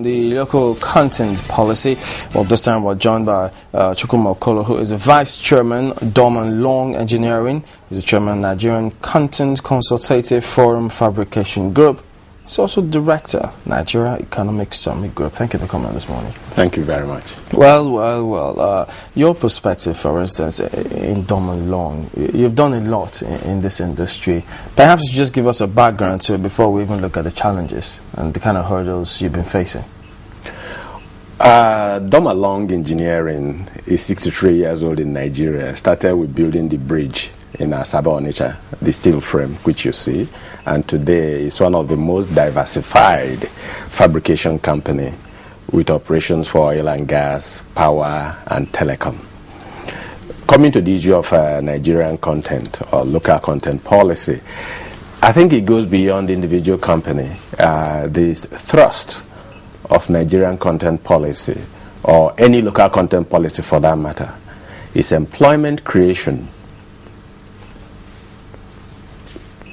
The local content policy. Well, this time we're joined by Chukwuma Okolo, who is the Vice Chairman, Dorman Long Engineering. He's the Chairman, Nigerian Content Consultative Forum Fabrication Group. He's also Director, Nigeria Economic Summit Group. Thank you for coming on this morning. Thank you very much. Well. Your perspective, for instance, in Dorman Long, you've done a lot in this industry. Perhaps just give us a background to it before we even look at the challenges and the kind of hurdles you've been facing. Dorman Long Engineering is 63 years old in Nigeria. Started with building the bridge in Asaba Onitsha, the steel frame, which you see. And today it's one of the most diversified fabrication company with operations for oil and gas, power, and telecom. Coming to the issue of Nigerian content or local content policy, I think it goes beyond the individual company. The thrust of Nigerian content policy, or any local content policy for that matter, is employment creation,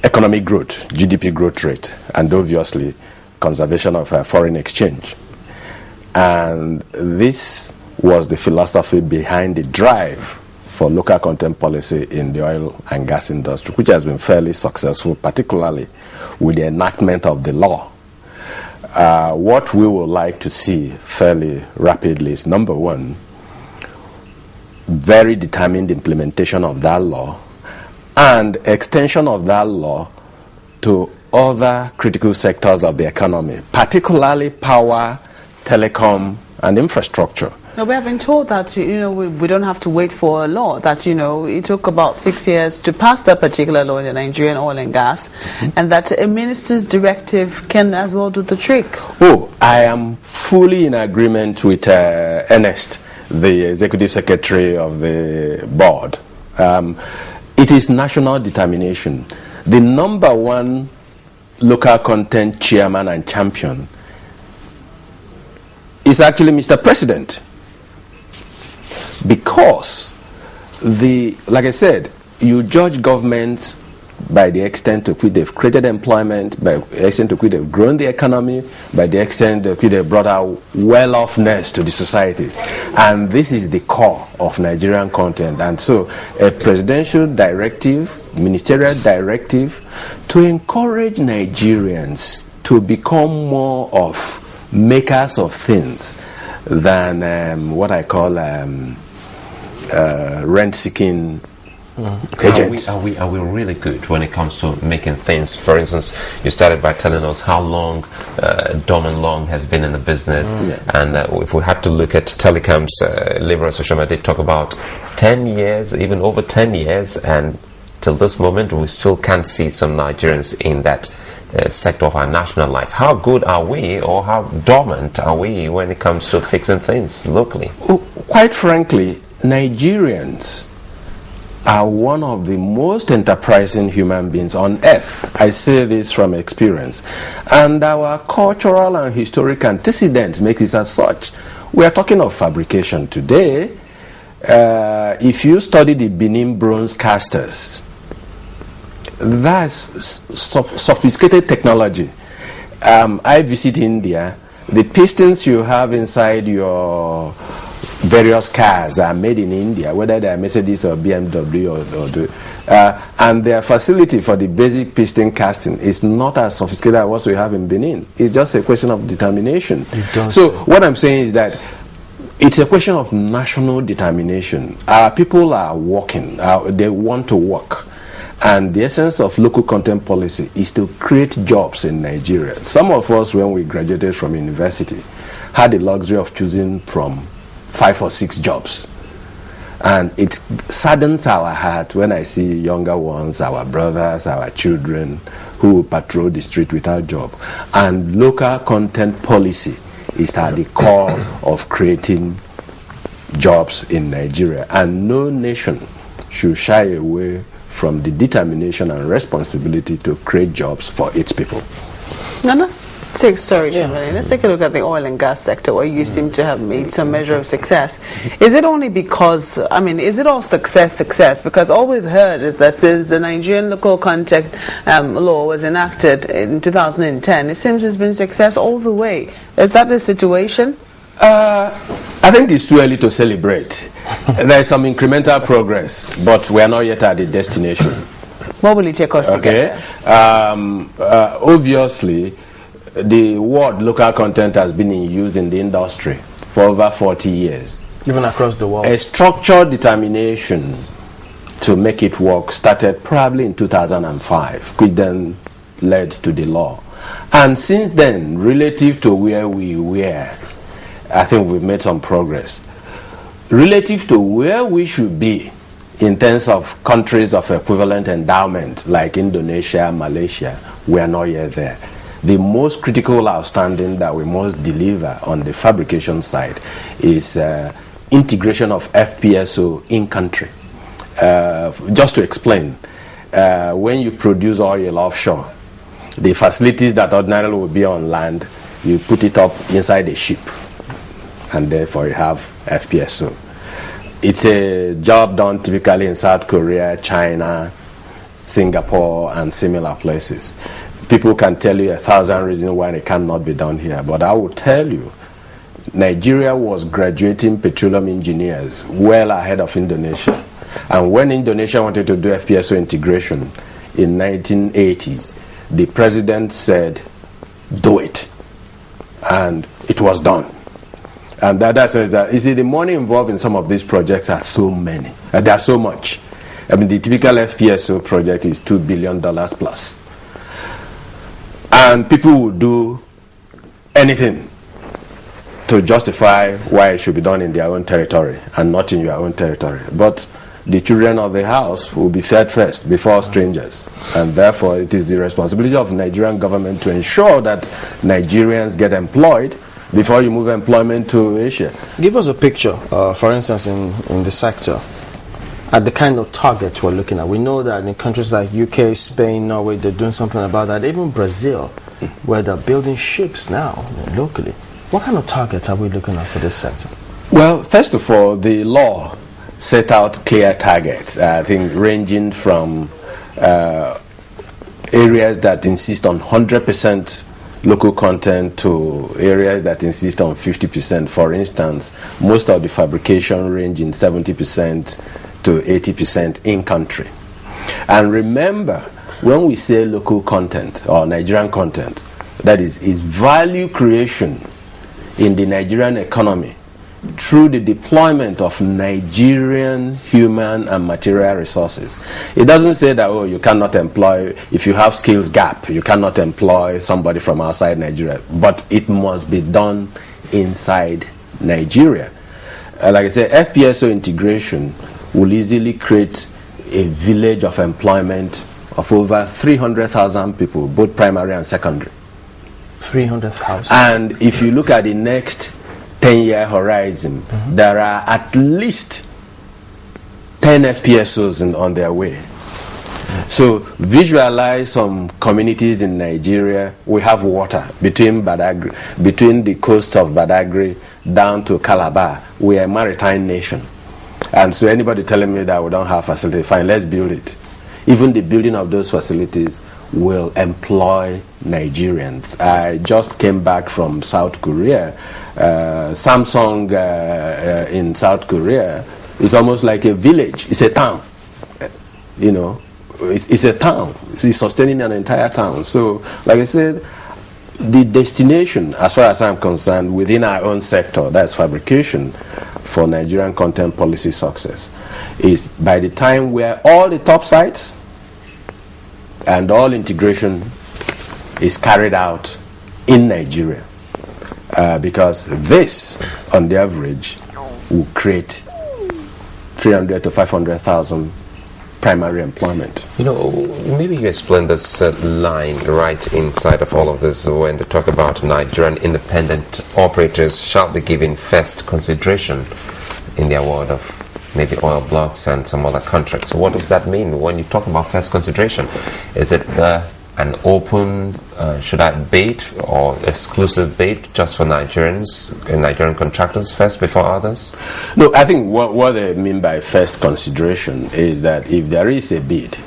economic growth, GDP growth rate, and obviously conservation of foreign exchange. And this was the philosophy behind the drive for local content policy in the oil and gas industry, which has been fairly successful, particularly with the enactment of the law. What we would like to see fairly rapidly is, number one, very determined implementation of that law and extension of that law to other critical sectors of the economy, particularly power, telecom, and infrastructure. Now, we have been told that we don't have to wait for a law, that it took about 6 years to pass that particular law in the Nigerian oil and gas, and that a minister's directive can as well do the trick. Oh, I am fully in agreement with Ernest, the executive secretary of the board. It is national determination. The number one local content chairman and champion is actually Mr. President. Because, like I said, you judge governments by the extent to which they've created employment, by the extent to which they've grown the economy, by the extent to which they've brought out well-offness to the society. And this is the core of Nigerian content. And so a presidential directive, ministerial directive, to encourage Nigerians to become more of makers of things than what I call rent-seeking agents. Are we really good when it comes to making things? For instance, you started by telling us how long Dorman Long has been in the business, and if we have to look at telecoms, Labour Association, they talk about 10 years, even over 10 years, and till this moment we still can't see some Nigerians in that sector of our national life. How good are we, or how dormant are we when it comes to fixing things locally? Quite frankly, Nigerians are one of the most enterprising human beings on earth. I say this from experience. And our cultural and historic antecedents make this as such. We are talking of fabrication today. If you study the Benin bronze casters, that's sophisticated technology. I visit India. The pistons you have inside your various cars are made in India, whether they are Mercedes or BMW and their facility for the basic piston casting is not as sophisticated as what we have in Benin. It's just a question of determination. So what I'm saying is that it's a question of national determination. Our people are working. They want to work. And the essence of local content policy is to create jobs in Nigeria. Some of us, when we graduated from university, had the luxury of choosing from 5 or 6 jobs. And it saddens our heart when I see younger ones, our brothers, our children, who patrol the street without job. And local content policy is at the core of creating jobs in Nigeria. And no nation should shy away from the determination and responsibility to create jobs for its people. Now let's Sorry, Chairman. Let's take a look at the oil and gas sector, where you seem to have made some measure of success. Is it only because, I mean, is it all success? Because all we've heard is that since the Nigerian local content law was enacted in 2010, it seems there's been success all the way. Is that the situation? I think it's too early to celebrate. There is some incremental progress, but we are not yet at the destination. What will it take us to get there? Obviously, the word local content has been in use in the industry for over 40 years. Even across the world. A structured determination to make it work started probably in 2005, which then led to the law. And since then, relative to where we were, I think we've made some progress. Relative to where we should be in terms of countries of equivalent endowment, like Indonesia, Malaysia, we are not yet there. The most critical outstanding that we must deliver on the fabrication side is integration of FPSO in country. Just to explain, when you produce oil offshore, the facilities that ordinarily would be on land, you put it up inside a ship, and therefore you have FPSO. It's a job done typically in South Korea, China, Singapore, and similar places. People can tell you 1,000 reasons why it cannot be done here, but I will tell you, Nigeria was graduating petroleum engineers well ahead of Indonesia. And when Indonesia wanted to do FPSO integration in 1980s, the president said, do it. And it was done. And that says that, you see, the money involved in some of these projects are so many. There are so much. I mean, the typical FPSO project is $2 billion plus. And people will do anything to justify why it should be done in their own territory and not in your own territory. But the children of the house will be fed first before strangers. And therefore, it is the responsibility of the Nigerian government to ensure that Nigerians get employed before you move employment to Asia. Give us a picture, for instance, in the sector, at the kind of targets we're looking at. We know that in countries like UK, Spain, Norway, they're doing something about that. Even Brazil, where they're building ships now, locally. What kind of targets are we looking at for this sector? Well, first of all, the law set out clear targets, I think ranging from areas that insist on 100% local content to areas that insist on 50%. For instance, most of the fabrication range in 70% to 80% in country. And remember, when we say local content or Nigerian content, that is value creation in the Nigerian economy through the deployment of Nigerian human and material resources. It doesn't say that, oh, you cannot employ, if you have skills gap, you cannot employ somebody from outside Nigeria, but it must be done inside Nigeria. Like I said, FPSO integration will easily create a village of employment of over 300,000 people, both primary and secondary. 300,000. And if you look at the next 10-year horizon, there are at least 10 FPSOs on their way. So visualize some communities in Nigeria. We have water between the coast of Badagry down to Calabar. We are a maritime nation. And so anybody telling me that we don't have facility, fine, let's build it. Even the building of those facilities will employ Nigerians. I just came back from South Korea. Samsung in South Korea is almost like a village. It's a town. You know, it's a town. It's sustaining an entire town. So, like I said, the destination, as far as I'm concerned, within our own sector, that's fabrication, for Nigerian content policy success, is by the time where all the top sites and all integration is carried out in Nigeria, because this, on the average, will create 300 to 500,000 primary employment. You know, maybe you explain this line right inside of all of this when they talk about Nigerian independent operators shall be given first consideration in the award of maybe oil blocks and some other contracts. So what does that mean when you talk about first consideration? Is it an open, should I bid or exclusive bid just for Nigerians, Nigerian contractors first before others? No, I think what they mean by first consideration is that if there is a bid,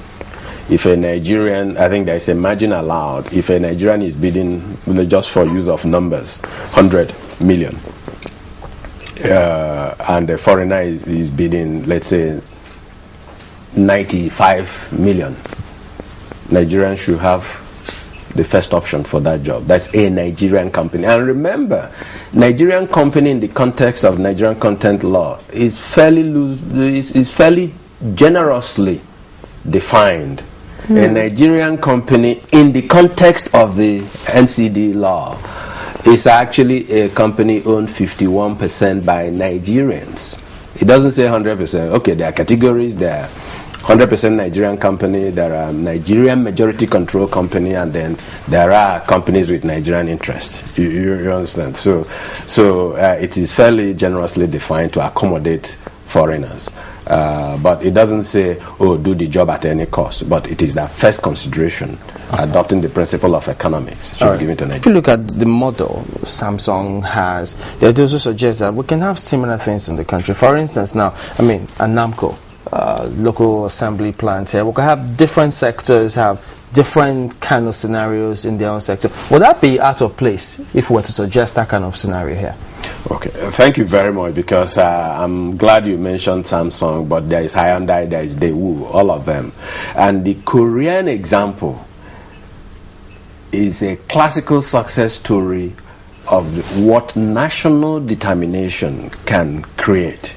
if a Nigerian, I think there is a margin allowed, if a Nigerian is bidding, just for use of numbers, 100 million, and the foreigner is bidding, let's say, 95 million, Nigerians should have the first option for that job. That's a Nigerian company. And remember, Nigerian company in the context of Nigerian content law is fairly loose, is fairly generously defined. A Nigerian company in the context of the NCD law is actually a company owned 51% by Nigerians. It doesn't say 100%. Okay, there are categories. There are 100% Nigerian company, there are Nigerian majority control company, and then there are companies with Nigerian interest. You understand? So it is fairly generously defined to accommodate foreigners. But it doesn't say, oh, do the job at any cost. But it is that first consideration, adopting the principle of economics, should be given to Nigeria. If you look at the model Samsung has, it also suggests that we can have similar things in the country. For instance, now, a NAMCO, local assembly plants here, we can have different sectors, have different kind of scenarios in their own sector. Would that be out of place if we were to suggest that kind of scenario here? Okay, thank you very much, because I'm glad you mentioned Samsung, but there is Hyundai, there is Daewoo, all of them. And the Korean example is a classical success story of what national determination can create.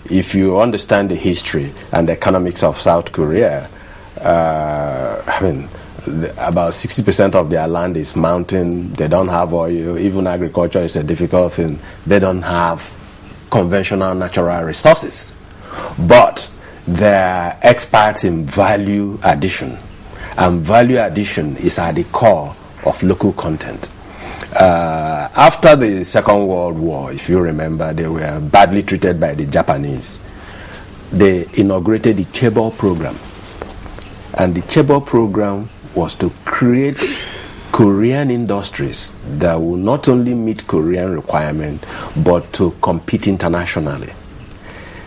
If you understand the history and the economics of South Korea, about 60% of their land is mountain. They don't have oil. Even agriculture is a difficult thing. They don't have conventional natural resources. But they're experts in value addition. And value addition is at the core of local content. After the Second World War, if you remember, they were badly treated by the Japanese. They inaugurated the Chaebol program. And the Chaebol program was to create Korean industries that will not only meet Korean requirements, but to compete internationally.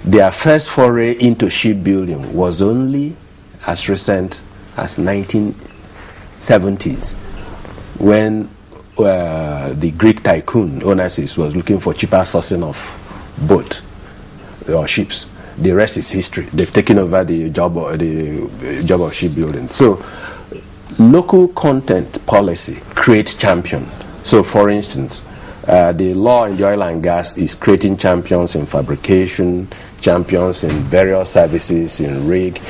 Their first foray into shipbuilding was only as recent as 1970s, when the Greek tycoon Onassis was looking for cheaper sourcing of boat or ships. The rest is history. They've taken over the job of shipbuilding. So local content policy creates champions. So for instance, the law in the oil and gas is creating champions in fabrication, champions in various services, in rig.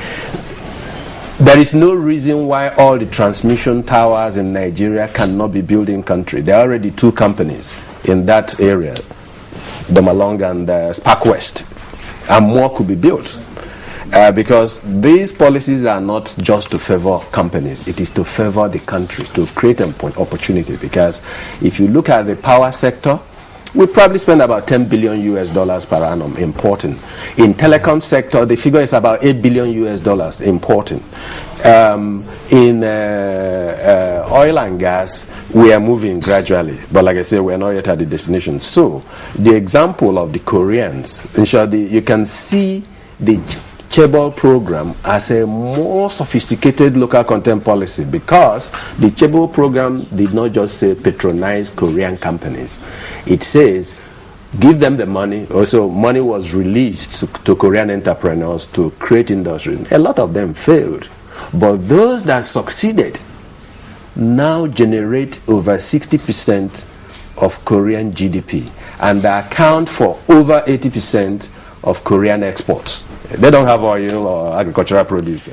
There is no reason why all the transmission towers in Nigeria cannot be built in country. There are already two companies in that area, Domalong and Spark West, and more could be built. Because these policies are not just to favor companies, it is to favor the country, to create an opportunity. Because if you look at the power sector, we probably spend about $10 billion per annum importing. In telecom sector, the figure is about $8 billion importing. In oil and gas, we are moving gradually, but like I say, we are not yet at the destination. So, the example of the Koreans, in short, you can see the Chaebol program as a more sophisticated local content policy, because the Chaebol program did not just say patronize Korean companies. It says give them the money. Also, money was released to Korean entrepreneurs to create industries. A lot of them failed, but those that succeeded now generate over 60% of Korean GDP and account for over 80% of Korean exports. They don't have oil or agricultural produce.